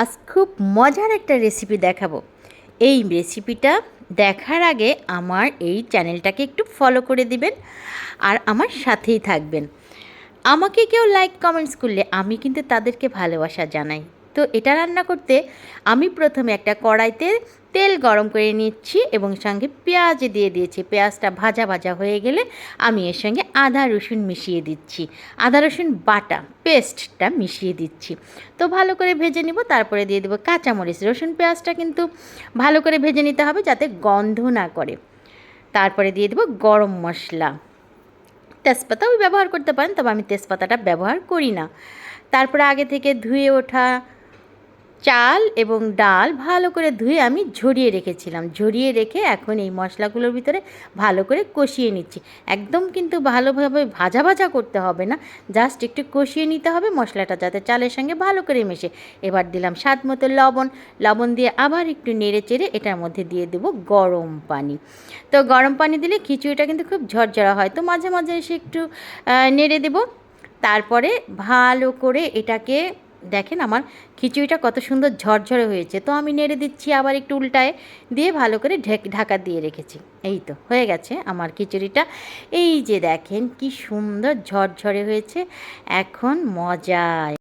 আজ খুব মজার একটা রেসিপি দেখাবো। এই রেসিপিটা দেখার আগে আমার এই চ্যানেলটাকে একটু ফলো করে দিবেন আর আমার সাথেই থাকবেন। আমাকে কেউ লাইক কমেন্টস করলে আমি কিন্তু তাদেরকে ভালোবাসা জানাই। তো এটা রান্না করতে আমি প্রথমে একটা কড়াইতে তেল গরম করে নিচ্ছি এবং সঙ্গে পেঁয়াজ দিয়ে দিয়েছি। পেঁয়াজটা ভাজা ভাজা হয়ে গেলে আমি এর সঙ্গে আদা রসুন মিশিয়ে দিচ্ছি। আদা রসুন বাটা পেস্টটা মিশিয়ে দিচ্ছি। তো ভালো করে ভেজে নিব, তারপরে দিয়ে দেবো কাঁচামরিচ। রসুন পেঁয়াজটা কিন্তু ভালো করে ভেজে নিতে হবে যাতে গন্ধ না করে। তারপরে দিয়ে দেবো গরম মশলা, তেজপাতাও ব্যবহার করতে পারেন, তবে আমি তেজপাতাটা ব্যবহার করি না। তারপরে আগে থেকে ধুয়ে ওঠা চাল এবং ডাল ভালো করে ধুয়ে আমি ঝরিয়ে রেখেছিলাম। ঝরিয়ে রেখে এখন এই মশলাগুলোর ভিতরে ভালো করে কষিয়ে নিচ্ছি। একদম কিন্তু ভালোভাবে ভাজা ভাজা করতে হবে না, জাস্ট একটু কষিয়ে নিতে হবে মশলাটা যাতে চালের সঙ্গে ভালো করে মেশে। এবার দিলাম স্বাদ মতো লবণ। লবণ দিয়ে আবার একটু নেড়ে চেড়ে এটার মধ্যে দিয়ে দেবো গরম পানি। তো গরম পানি দিলে খিচুড়িটা কিন্তু খুব ঝরঝরা হয়, তো মাঝে মাঝে এসে একটু নেড়ে দেব। তারপরে ভালো করে এটাকে দেখেন আমার খিচুড়িটা কত সুন্দর ঝরঝরে হয়েছে। তো আমি নেড়ে দিচ্ছি, আবার একটু উল্টায় দিয়ে ভালো করে ঢাকা দিয়ে রেখেছি। এই তো হয়ে গেছে আমার খিচুড়িটা। এই যে দেখেন কি সুন্দর ঝরঝরে হয়েছে, এখন মজায়